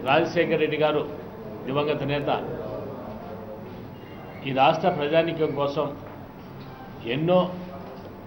రాజశేఖర రెడ్డి గారు దివంగత నేత ఈ రాష్ట్ర ప్రజానీకం కోసం ఎన్నో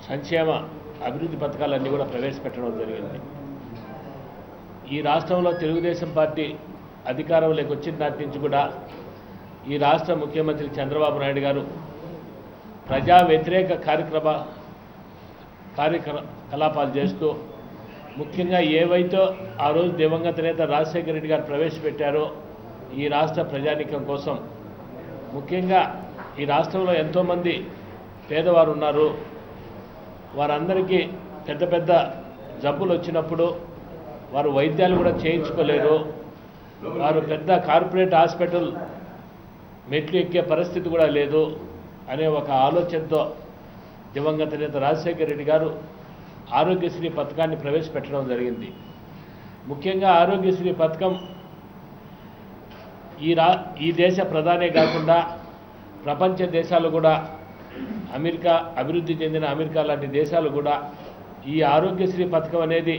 సంక్షేమ అభివృద్ధి పథకాలన్నీ కూడా ప్రవేశపెట్టడం జరిగింది. ఈ రాష్ట్రంలో తెలుగుదేశం పార్టీ అధికారంలోకి వచ్చిన నాటి నుంచి కూడా ఈ రాష్ట్ర ముఖ్యమంత్రి చంద్రబాబు నాయుడు గారు ప్రజా వ్యతిరేక కార్యకలాపాలు చేస్తూ ముఖ్యంగా ఏవైతే ఆ రోజు దివంగత నేత రాజశేఖర రెడ్డి గారు ప్రవేశపెట్టారో ఈ రాష్ట్ర ప్రజానీకం కోసం, ముఖ్యంగా ఈ రాష్ట్రంలో ఎంతోమంది పేదవారు ఉన్నారు. వారందరికీ పెద్ద పెద్ద జబ్బులు వచ్చినప్పుడు వారు వైద్యాలు కూడా చేయించుకోలేరు. వారు పెద్ద కార్పొరేట్ హాస్పిటల్ మెట్లు ఎక్కే పరిస్థితి కూడా లేదు అనే ఒక ఆలోచనతో దివంగత నేత రాజశేఖర రెడ్డి గారు ఆరోగ్యశ్రీ పథకాన్ని ప్రవేశపెట్టడం జరిగింది. ముఖ్యంగా ఆరోగ్యశ్రీ పథకం ఈ దేశ ప్రధానే కాకుండా ప్రపంచ దేశాలు కూడా, అమెరికా, అభివృద్ధి చెందిన అమెరికా లాంటి దేశాలు కూడా ఈ ఆరోగ్యశ్రీ పథకం అనేది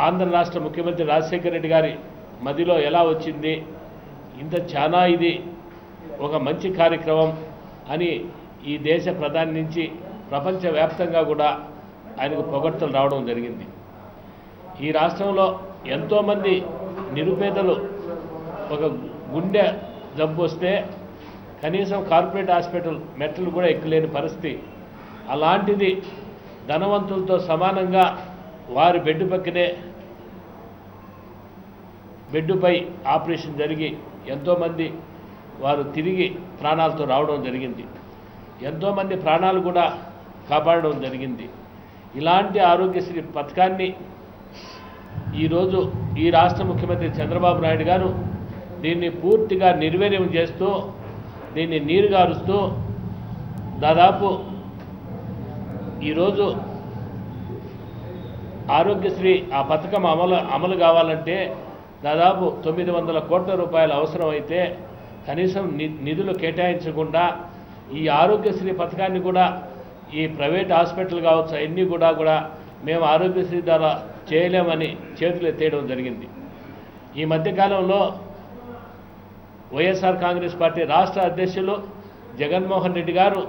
ఆంధ్ర రాష్ట్ర ముఖ్యమంత్రి రాజశేఖర రెడ్డి గారి మదిలో ఎలా వచ్చింది, చాలా ఇది ఒక మంచి కార్యక్రమం అని ఈ దేశ ప్రధాని నుంచి ప్రపంచవ్యాప్తంగా కూడా ఆయనకు పొగడ్తలు రావడం జరిగింది. ఈ రాష్ట్రంలో ఎంతోమంది నిరుపేదలు ఒక గుండె జబ్బు వస్తే కనీసం కార్పొరేట్ హాస్పిటల్ మెట్లు కూడా ఎక్కలేని పరిస్థితి. అలాంటిది ధనవంతులతో సమానంగా వారి బెడ్డుపై ఆపరేషన్ జరిగి ఎంతోమంది వారు తిరిగి ప్రాణాలతో రావడం జరిగింది. ఎంతోమంది ప్రాణాలు కూడా కాపాడడం జరిగింది. ఇలాంటి ఆరోగ్యశ్రీ పథకాన్ని ఈరోజు ఈ రాష్ట్ర ముఖ్యమంత్రి చంద్రబాబు నాయుడు గారు దీన్ని పూర్తిగా నిర్వీర్యం చేస్తూ, దీన్ని నీరుగారుస్తూ, దాదాపు ఈరోజు ఆరోగ్యశ్రీ ఆ పథకం అమలు కావాలంటే దాదాపు 900 కోట్ల రూపాయలు అవసరమైతే కనీసం నిధులు కేటాయించకుండా ఈ ఆరోగ్యశ్రీ పథకాన్ని కూడా ఈ ప్రైవేట్ హాస్పిటల్ కావచ్చు అన్నీ కూడా మేము ఆరోగ్యశ్రీ ద్వారా చేయలేమని చేతులు ఎత్తేయడం జరిగింది. ఈ మధ్యకాలంలో వైఎస్ఆర్ కాంగ్రెస్ పార్టీ రాష్ట్ర అధ్యక్షులు జగన్మోహన్ రెడ్డి గారు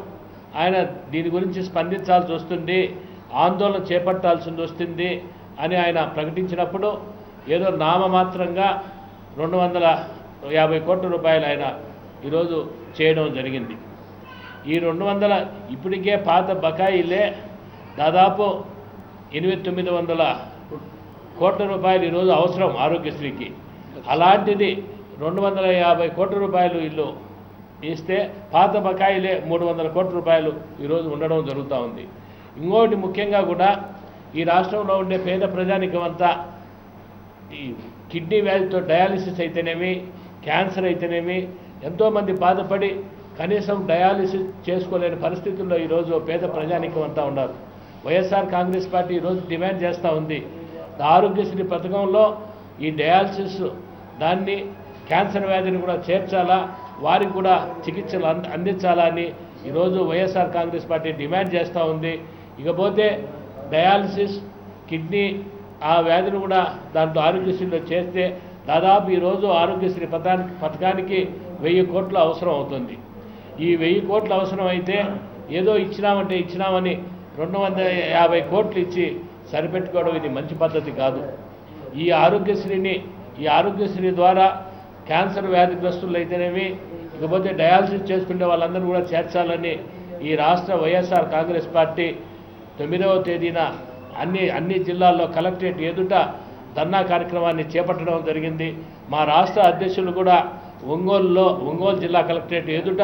ఆయన దీని గురించి స్పందించాల్సి వస్తుంది, ఆందోళన చేపట్టాల్సి వస్తుంది అని ఆయన ప్రకటించినప్పుడు ఏదో నామమాత్రంగా 250 కోట్ల రూపాయలు ఆయన ఈరోజు చేయడం జరిగింది. ఈ 200 ఇప్పటికే పాత బకాయిలే దాదాపు 800-900 కోట్ల రూపాయలు ఈరోజు అవసరం ఆరోగ్యశ్రీకి. అలాంటిది 250 కోట్ల రూపాయలు ఇల్లు ఇస్తే పాత బకాయిలే 300 కోట్ల రూపాయలు ఈరోజు ఉండడం జరుగుతూ ఉంది. ఇంకోటి ముఖ్యంగా కూడా ఈ రాష్ట్రంలో ఉండే పేద ప్రజానికం అంతా ఈ కిడ్నీ వ్యాధితో డయాలిసిస్ అయితేనేమి, క్యాన్సర్ అయితేనేమి ఎంతోమంది బాధపడి కనీసం డయాలిసిస్ చేసుకోలేని పరిస్థితుల్లో ఈరోజు పేద ప్రజానికం అంతా ఉన్నారు. వైఎస్ఆర్ కాంగ్రెస్ పార్టీ ఈరోజు డిమాండ్ చేస్తూ ఉంది, ఆరోగ్యశ్రీ పథకంలో ఈ డయాలిసిస్ దాన్ని క్యాన్సర్ వ్యాధిని కూడా చేర్చాలా, వారికి కూడా చికిత్సలు అందించాలా అని ఈరోజు వైఎస్ఆర్ కాంగ్రెస్ పార్టీ డిమాండ్ చేస్తూ ఉంది. ఇకపోతే డయాలిసిస్, కిడ్నీ ఆ వ్యాధిని కూడా దాంట్లో ఆరోగ్యశ్రీలో చేస్తే దాదాపు ఈరోజు ఆరోగ్యశ్రీ పథకానికి 1000 కోట్లు అవసరం అవుతుంది. ఈ 1000 కోట్లు అవసరం అయితే ఏదో ఇచ్చినామని 250 కోట్లు ఇచ్చి సరిపెట్టుకోవడం ఇది మంచి పద్ధతి కాదు. ఈ ఆరోగ్యశ్రీ ద్వారా క్యాన్సర్ వ్యాధిగ్రస్తులు అయితేనేమి, ఇకపోతే డయాలసిస్ చేసుకునే వాళ్ళందరూ కూడా చేర్చాలని ఈ రాష్ట్ర వైఎస్ఆర్ కాంగ్రెస్ పార్టీ 9వ తేదీన అన్ని జిల్లాల్లో కలెక్టరేట్ ఎదుట ధర్నా కార్యక్రమాన్ని చేపట్టడం జరిగింది. మా రాష్ట్ర అధ్యక్షులు కూడా ఒంగోలు జిల్లా కలెక్టరేట్ ఎదుట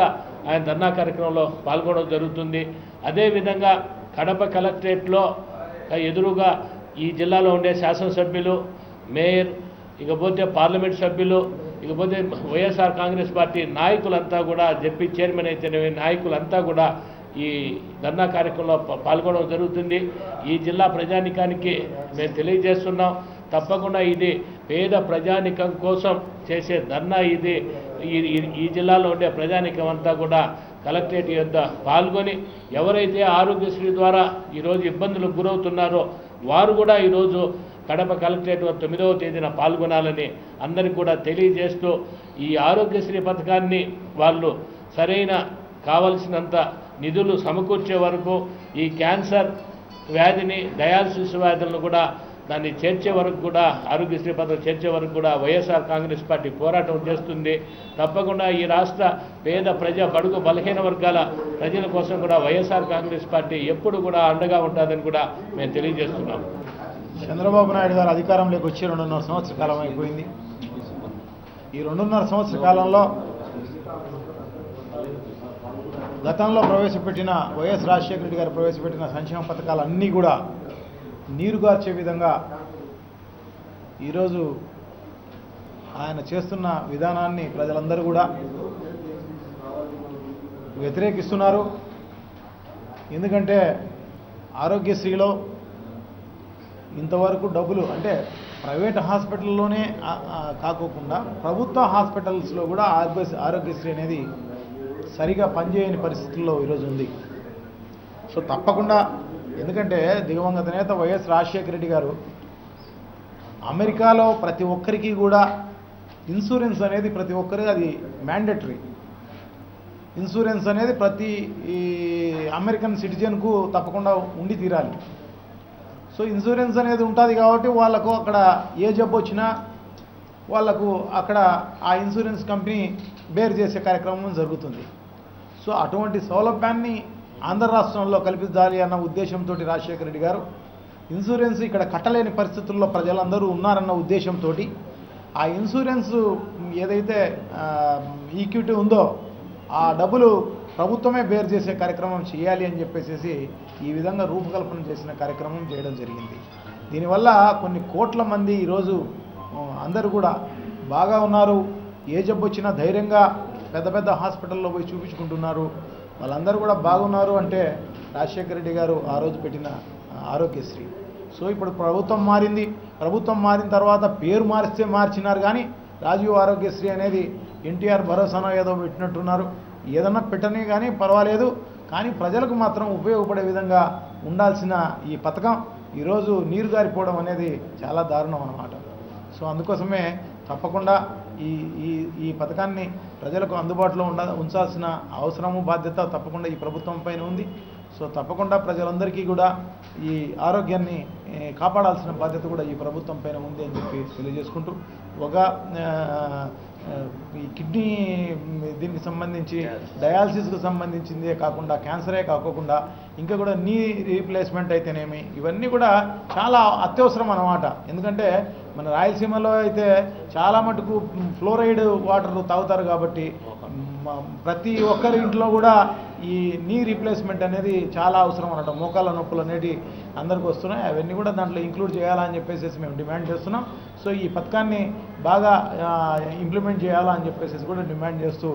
ఆయన ధర్నా కార్యక్రమంలో పాల్గొనడం జరుగుతుంది. అదేవిధంగా కడప కలెక్టరేట్లో ఎదురుగా ఈ జిల్లాలో ఉండే శాసనసభ్యులు, మేయర్, ఇకపోతే పార్లమెంట్ సభ్యులు, ఇకపోతే వైఎస్ఆర్ కాంగ్రెస్ పార్టీ నాయకులంతా కూడా, జెడ్పీ చైర్మన్ అయితేనే నాయకులంతా కూడా ఈ ధర్నా కార్యక్రమంలో పాల్గొనడం జరుగుతుంది. ఈ జిల్లా ప్రజానికానికి మేము తెలియజేస్తున్నాం, తప్పకుండా ఇది పేద ప్రజానికం కోసం చేసే ధర్నా. ఇది ఈ జిల్లాలో ఉండే ప్రజానికం అంతా కూడా కలెక్టరేట్ యొద్ద పాల్గొని ఎవరైతే ఆరోగ్యశ్రీ ద్వారా ఈరోజు ఇబ్బందులకు గురవుతున్నారో వారు కూడా ఈరోజు కడప కలెక్టరేట్ 9వ తేదీన పాల్గొనాలని అందరికీ కూడా తెలియజేస్తూ ఈ ఆరోగ్యశ్రీ పథకాన్ని వాళ్ళు సరైన కావలసినంత నిధులు సమకూర్చే వరకు ఈ క్యాన్సర్ వ్యాధిని డయాలసిస్ వ్యాధులను కూడా దాన్ని చేర్చే వరకు కూడా ఆరోగ్యశ్రీ పథకం చేర్చే వరకు కూడా వైఎస్ఆర్ కాంగ్రెస్ పార్టీ పోరాటం చేస్తుంది. తప్పకుండా ఈ రాష్ట్ర పేద బడుగు బలహీన వర్గాల ప్రజల కోసం కూడా వైఎస్ఆర్ కాంగ్రెస్ పార్టీ ఎప్పుడు కూడా అండగా ఉంటుందని కూడా మేము తెలియజేస్తున్నాం. చంద్రబాబు నాయుడు గారు అధికారంలోకి వచ్చి 2.5 సంవత్సర కాలం అయిపోయింది. ఈ 2.5 సంవత్సర కాలంలో గతంలో ప్రవేశపెట్టిన వైఎస్ రాజశేఖర రెడ్డి గారు ప్రవేశపెట్టిన సంక్షేమ పథకాలన్నీ కూడా నీరుగార్చే విధంగా ఈరోజు ఆయన చేస్తున్న విధానాన్ని ప్రజలందరూ కూడా వ్యతిరేకిస్తున్నారు. ఎందుకంటే ఆరోగ్యశ్రీలో ఇంతవరకు డబ్బులు అంటే ప్రైవేట్ హాస్పిటల్లోనే కాకోకుండా ప్రభుత్వ హాస్పిటల్స్లో కూడా ఆరోగ్యశ్రీ అనేది సరిగా పనిచేయని పరిస్థితుల్లో ఈరోజు ఉంది. సో తప్పకుండా ఎందుకంటే దివంగత నేత వైఎస్ రాజశేఖర రెడ్డి గారు అమెరికాలో ప్రతి ఒక్కరికి కూడా ఇన్సూరెన్స్ అనేది ప్రతి ఒక్కరికి అది మ్యాండేటరీ. ఇన్సూరెన్స్ అనేది ప్రతి అమెరికన్ సిటిజన్కు తప్పకుండా ఉండి తీరాలి. సో ఇన్సూరెన్స్ అనేది ఉంటుంది కాబట్టి వాళ్ళకు అక్కడ ఏ జబ్బు వచ్చినా వాళ్లకు అక్కడ ఆ ఇన్సూరెన్స్ కంపెనీ బేర్ చేసే కార్యక్రమం జరుగుతుంది. సో అటువంటి సౌలభ్యాన్ని ఆంధ్ర రాష్ట్రంలో కల్పించాలి అన్న ఉద్దేశంతో రాజశేఖర రెడ్డి గారు ఇన్సూరెన్స్ ఇక్కడ కట్టలేని పరిస్థితుల్లో ప్రజలందరూ ఉన్నారన్న ఉద్దేశంతో ఆ ఇన్సూరెన్స్ ఏదైతే ఈక్విటీ ఉందో ఆ డబ్బులు ప్రభుత్వమే బేర్ చేసే కార్యక్రమం చేయాలి అని చెప్పేసి ఈ విధంగా రూపకల్పన చేసిన కార్యక్రమం చేయడం జరిగింది. దీనివల్ల కొన్ని కోట్ల మంది ఈరోజు అందరూ కూడా బాగా ఉన్నారు. ఏ జబ్బు వచ్చినా ధైర్యంగా పెద్ద పెద్ద హాస్పిటల్లో పోయి చూపించుకుంటున్నారు. వాళ్ళందరూ కూడా బాగున్నారు అంటే రాజశేఖర రెడ్డి గారు ఆ రోజు పెట్టిన ఆరోగ్యశ్రీ. సో ఇప్పుడు ప్రభుత్వం మారింది. ప్రభుత్వం మారిన తర్వాత పేరు మార్చినారు కానీ రాజీవ్ ఆరోగ్యశ్రీ అనేది ఎన్టీఆర్ భరోసానో ఏదో పెట్టినట్టున్నారు. ఏదన్నా పెట్టనే కానీ పర్వాలేదు, కానీ ప్రజలకు మాత్రం ఉపయోగపడే విధంగా ఉండాల్సిన ఈ పథకం ఈరోజు నీరు గారిపోవడం అనేది చాలా దారుణం అన్నమాట. సో అందుకోసమే తప్పకుండా ఈ పథకాన్ని ప్రజలకు అందుబాటులో ఉంచాల్సిన అవసరము బాధ్యత తప్పకుండా ఈ ప్రభుత్వం పైన ఉంది. సో తప్పకుండా ప్రజలందరికీ కూడా ఈ ఆరోగ్యాన్ని కాపాడాల్సిన బాధ్యత కూడా ఈ ప్రభుత్వం పైన ఉంది అని చెప్పి తెలియజేసుకుంటూ ఈ కిడ్నీ దీనికి సంబంధించి డయాలసిస్కు సంబంధించిందే కాకుండా క్యాన్సరే కాకుండా ఇంకా కూడా నీ రీప్లేస్మెంట్ అయితేనేమి ఇవన్నీ కూడా చాలా అత్యవసరం అన్నమాట. ఎందుకంటే మన రాయలసీమలో అయితే చాలా మటుకు ఫ్లోరైడ్ వాటర్ తాగుతారు కాబట్టి ప్రతి ఒక్కరి ఇంట్లో కూడా ఈ నీ రీప్లేస్మెంట్ అనేది చాలా అవసరం అన్నమాట. మోకాళ్ళ నొప్పులు అనేవి అందరికీ వస్తున్నాయి. అవన్నీ కూడా దాంట్లో ఇంక్లూడ్ చేయాలని చెప్పేసి మేము డిమాండ్ చేస్తున్నాం. సో ఈ పథకాన్ని బాగా ఇంప్లిమెంట్ చేయాలని చెప్పేసి కూడా డిమాండ్ చేస్తూ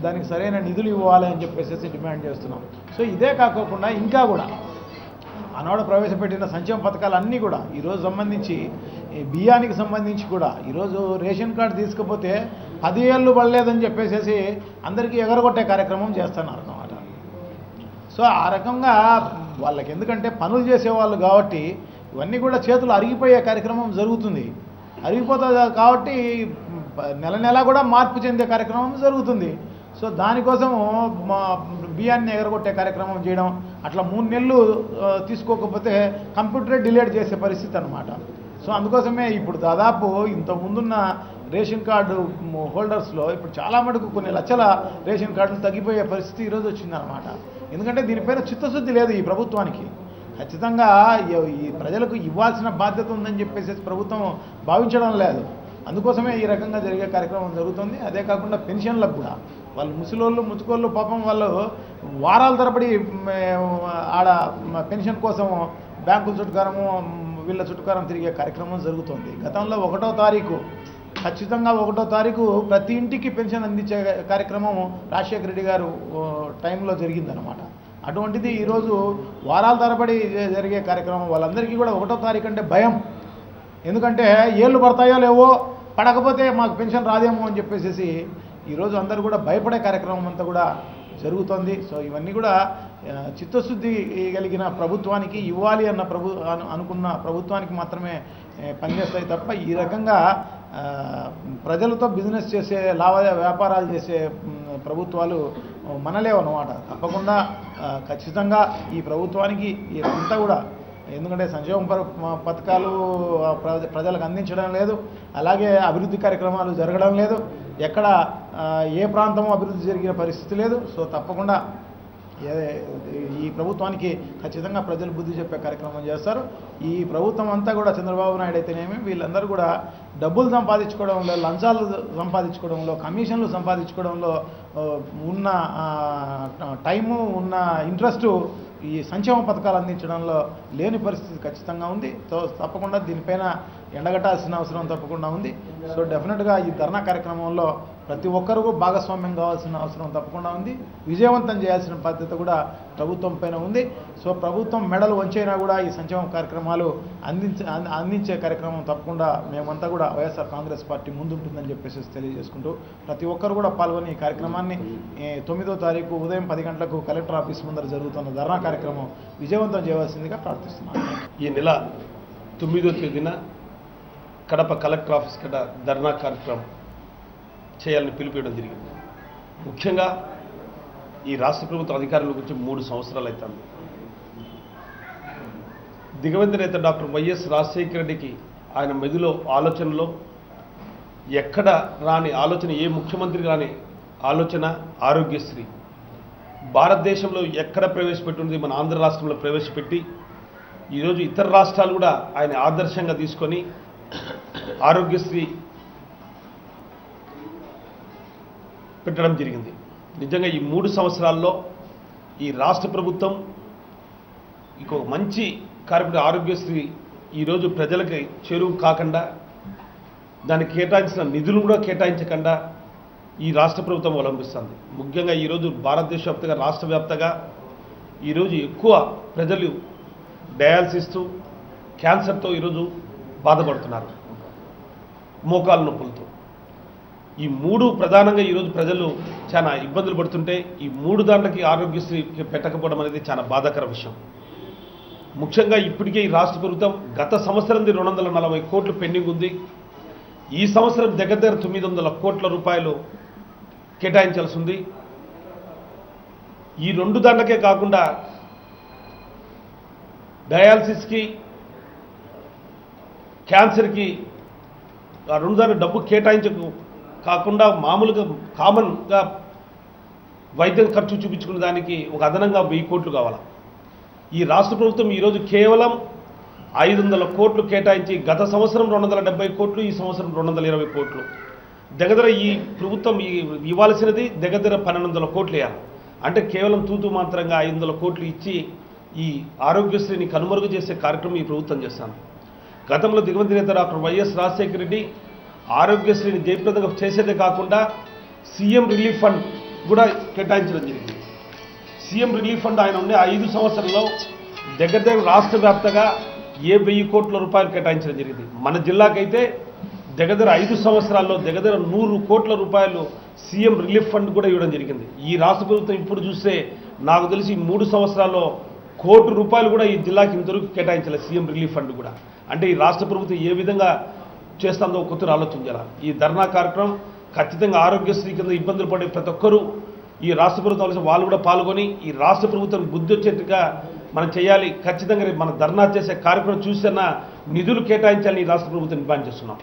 దానికి సరైన నిధులు ఇవ్వాలి అని చెప్పేసి డిమాండ్ చేస్తున్నాం. సో ఇదే కాకోకుండా ఇంకా కూడా ఆనాడు ప్రవేశపెట్టిన సంక్షేమ పథకాలన్నీ కూడా ఈరోజు సంబంధించి బియ్యానికి సంబంధించి కూడా ఈరోజు రేషన్ కార్డు తీసుకపోతే 10 ఏళ్ళు పడలేదని చెప్పేసి అందరికీ ఎగరగొట్టే కార్యక్రమం చేస్తున్నారు అన్నమాట. సో ఆ రకంగా వాళ్ళకి ఎందుకంటే పనులు చేసేవాళ్ళు కాబట్టి ఇవన్నీ కూడా చేతులు అరిగిపోయే కార్యక్రమం జరుగుతుంది. అరిగిపోతుంది కాబట్టి నెల కూడా మార్పు చెందే కార్యక్రమం జరుగుతుంది. సో దానికోసం బియ్యాన్ని ఎగరగొట్టే కార్యక్రమం చేయడం, అట్లా 3 నెలలు తీసుకోకపోతే కంప్యూటరే డిలీట్ చేసే పరిస్థితి అన్నమాట. సో అందుకోసమే ఇప్పుడు దాదాపు ఇంత ముందున్న రేషన్ కార్డు హోల్డర్స్లో ఇప్పుడు చాలా మటుకు కొన్ని లక్షల రేషన్ కార్డులు తగ్గిపోయే పరిస్థితి ఈరోజు వచ్చిందనమాట. ఎందుకంటే దీనిపైన చిత్తశుద్ధి లేదు ఈ ప్రభుత్వానికి. ఖచ్చితంగా ఈ ప్రజలకు ఇవ్వాల్సిన బాధ్యత ఉందని చెప్పేసి ప్రభుత్వం భావించడం లేదు. అందుకోసమే ఈ రకంగా జరిగే కార్యక్రమం జరుగుతుంది. అదే కాకుండా పెన్షన్లకు కూడా వాళ్ళు ముసుకోళ్ళు పాపం వాళ్ళు వారాల తరబడి ఆడ పెన్షన్ కోసం బ్యాంకుల చుట్టుకారము వీళ్ళ చుట్టుకారం తిరిగే కార్యక్రమం జరుగుతుంది. గతంలో 1వ తారీఖు ఖచ్చితంగా 1వ తారీఖు ప్రతి ఇంటికి పెన్షన్ అందించే కార్యక్రమం రాజశేఖర రెడ్డి గారు టైంలో జరిగిందనమాట. అటువంటిది ఈరోజు వారాల తరబడి జరిగే కార్యక్రమం వాళ్ళందరికీ కూడా 1వ తారీఖు అంటే భయం. ఎందుకంటే ఏళ్ళు పడతాయో లేవో, పడకపోతే మాకు పెన్షన్ రాదేమో అని చెప్పేసి ఈరోజు అందరూ కూడా భయపడే కార్యక్రమం అంతా కూడా జరుగుతుంది. సో ఇవన్నీ కూడా చిత్తశుద్ధి కలిగిన ప్రభుత్వానికి ఇవ్వాలి అన్న అనుకున్న ప్రభుత్వానికి మాత్రమే పనిచేస్తాయి తప్ప ఈ రకంగా ప్రజలతో బిజినెస్ చేసే వ్యాపారాలు చేసే ప్రభుత్వాలు మనలేవన్నమాట. తప్పకుండా ఖచ్చితంగా ఈ ప్రభుత్వానికి అంతా కూడా, ఎందుకంటే సంక్షేమ పథకాలు ప్రజలకు అందించడం లేదు, అలాగే అభివృద్ధి కార్యక్రమాలు జరగడం లేదు, ఎక్కడ ఏ ప్రాంతమో అభివృద్ధి జరిగిన పరిస్థితి లేదు. సో తప్పకుండా ఈ ప్రభుత్వానికి ఖచ్చితంగా ప్రజలు బుద్ధి చెప్పే కార్యక్రమం చేస్తారు. ఈ ప్రభుత్వం అంతా కూడా చంద్రబాబు నాయుడు అయితేనేమి వీళ్ళందరూ కూడా డబ్బులు సంపాదించుకోవడంలో, లంచాలు సంపాదించుకోవడంలో, కమిషన్లు సంపాదించుకోవడంలో ఉన్న టైము, ఉన్న ఇంట్రెస్టు ఈ సంక్షేమ పథకాలు అందించడంలో లేని పరిస్థితి ఖచ్చితంగా ఉంది. సో తప్పకుండా దీనిపైన ఎండగట్టాల్సిన అవసరం తప్పకుండా ఉంది. సో డెఫినెట్గా ఈ ధర్నా కార్యక్రమంలో ప్రతి ఒక్కరూ భాగస్వామ్యం కావాల్సిన అవసరం తప్పకుండా ఉంది. విజయవంతం చేయాల్సిన బాధ్యత కూడా ప్రభుత్వం పైన ఉంది. సో ప్రభుత్వం మెడలు వంచైనా కూడా ఈ సంక్షేమ కార్యక్రమాలు అందించే కార్యక్రమం తప్పకుండా మేమంతా కూడా వైఎస్ఆర్ కాంగ్రెస్ పార్టీ ముందుంటుందని చెప్పేసి తెలియజేసుకుంటూ ప్రతి ఒక్కరు కూడా పాల్గొని ఈ కార్యక్రమాన్ని 9వ తారీఖు ఉదయం 10 గంటలకు కలెక్టర్ ఆఫీస్ ముందర జరుగుతున్న ధర్నా కార్యక్రమం విజయవంతం చేయవలసిందిగా ప్రార్థిస్తున్నాను. ఈ నెల 9వ తేదీన కడప కలెక్టర్ ఆఫీస్ కడ ధర్నా కార్యక్రమం చేయాలని పిలిపించడం జరిగింది. ముఖ్యంగా ఈ రాష్ట్ర ప్రభుత్వ అధికారుల గురించి 3 సంవత్సరాలు అవుతుంది. దిగవంత నేత డాక్టర్ వైఎస్ రాజశేఖర రెడ్డికి ఆయన మెదులో ఆలోచనలో ఎక్కడ రాని ఆలోచన, ఏ ముఖ్యమంత్రి రాని ఆలోచన ఆరోగ్యశ్రీ. భారతదేశంలో ఎక్కడ ప్రవేశపెట్టింది మన ఆంధ్ర రాష్ట్రంలో ప్రవేశపెట్టి ఈరోజు ఇతర రాష్ట్రాలు కూడా ఆయన ఆదర్శంగా తీసుకొని ఆరోగ్యశ్రీ పెట్టడం జరిగింది. నిజంగా ఈ 3 సంవత్సరాల్లో ఈ రాష్ట్ర ప్రభుత్వం ఇంకొక మంచి కార్యక్రమం ఆరోగ్యశ్రీ ఈరోజు ప్రజలకి చేరువు కాకుండా, దానికి కేటాయించిన నిధులు కూడా కేటాయించకుండా ఈ రాష్ట్ర ప్రభుత్వం అవలంబిస్తుంది. ముఖ్యంగా ఈరోజు భారతదేశ వ్యాప్తంగా, రాష్ట్ర వ్యాప్తంగా ఈరోజు ఎక్కువ ప్రజలు డయాలసిస్తో, క్యాన్సర్తో ఈరోజు బాధపడుతున్నారు, మోకాలు నొప్పులతో. ఈ 3 ప్రధానంగా ఈరోజు ప్రజలు చాలా ఇబ్బందులు పడుతుంటే ఈ 3 దాంట్లకి ఆరోగ్యశ్రీ పెట్టకపోవడం అనేది చాలా బాధాకర విషయం. ముఖ్యంగా ఇప్పటికే ఈ రాష్ట్ర ప్రభుత్వం గత సంవత్సరంది 240 కోట్లు పెండింగ్ ఉంది. ఈ సంవత్సరం దగ్గర 900 కోట్ల రూపాయలు కేటాయించాల్సి ఉంది. ఈ 2 దాంట్లకే కాకుండా డయాలసిస్కి, క్యాన్సర్కి ఆ 2 దాంట్లో డబ్బు కేటాయించకు కాకుండా మామూలుగా కామన్గా వైద్యం ఖర్చు చూపించుకునే దానికి ఒక అదనంగా 1000 కోట్లు కావాలి. ఈ రాష్ట్ర ప్రభుత్వం ఈరోజు కేవలం 500 కోట్లు కేటాయించి, గత సంవత్సరం 270 కోట్లు, ఈ సంవత్సరం 220 కోట్లు, దగ్గర ఈ ప్రభుత్వం ఇవ్వాల్సినది దగ్గర 1200 కోట్లు వేయాలి. అంటే కేవలం తూతూ మాత్రంగా 500 కోట్లు ఇచ్చి ఈ ఆరోగ్యశ్రీని కనుమరుగు చేసే కార్యక్రమం ఈ ప్రభుత్వం చేస్తాను. గతంలో దిగవంత నేత డాక్టర్ వైఎస్ రాజశేఖర రెడ్డి ఆరోగ్యశ్రీని జయప్రదంగా చేసేదే కాకుండా సీఎం రిలీఫ్ ఫండ్ కూడా కేటాయించడం జరిగింది. సీఎం రిలీఫ్ ఫండ్ ఆయన ఉండే 5 సంవత్సరాల్లో దగ్గర రాష్ట్ర వ్యాప్తంగా 1000 కోట్ల రూపాయలు కేటాయించడం జరిగింది. మన జిల్లాకైతే దగ్గర 5 సంవత్సరాల్లో దగ్గర 100 కోట్ల రూపాయలు సీఎం రిలీఫ్ ఫండ్ కూడా ఇవ్వడం జరిగింది. ఈ రాష్ట్ర ప్రభుత్వం ఇప్పుడు చూస్తే నాకు తెలిసి 3 సంవత్సరాల్లో 1 కోటి రూపాయలు కూడా ఈ జిల్లాకి ఇంతవరకు కేటాయించలేదు సీఎం రిలీఫ్ ఫండ్ కూడా. అంటే ఈ రాష్ట్ర ప్రభుత్వం ఏ విధంగా చేస్తుందో కొత్తగా ఆలోచించాలి. ఈ ధర్నా కార్యక్రమం ఖచ్చితంగా ఆరోగ్యశ్రీ కింద ఇబ్బందులు పడే ప్రతి ఒక్కరూ ఈ రాష్ట్ర ప్రభుత్వం వాళ్ళు కూడా పాల్గొని ఈ రాష్ట్ర ప్రభుత్వం బుద్ధి వచ్చేట్టుగా మనం చేయాలి. ఖచ్చితంగా మన ధర్నా చేసే కార్యక్రమం చూసినా నిధులు కేటాయించాలని ఈ రాష్ట్ర ప్రభుత్వం డిమాండ్ చేస్తున్నాం.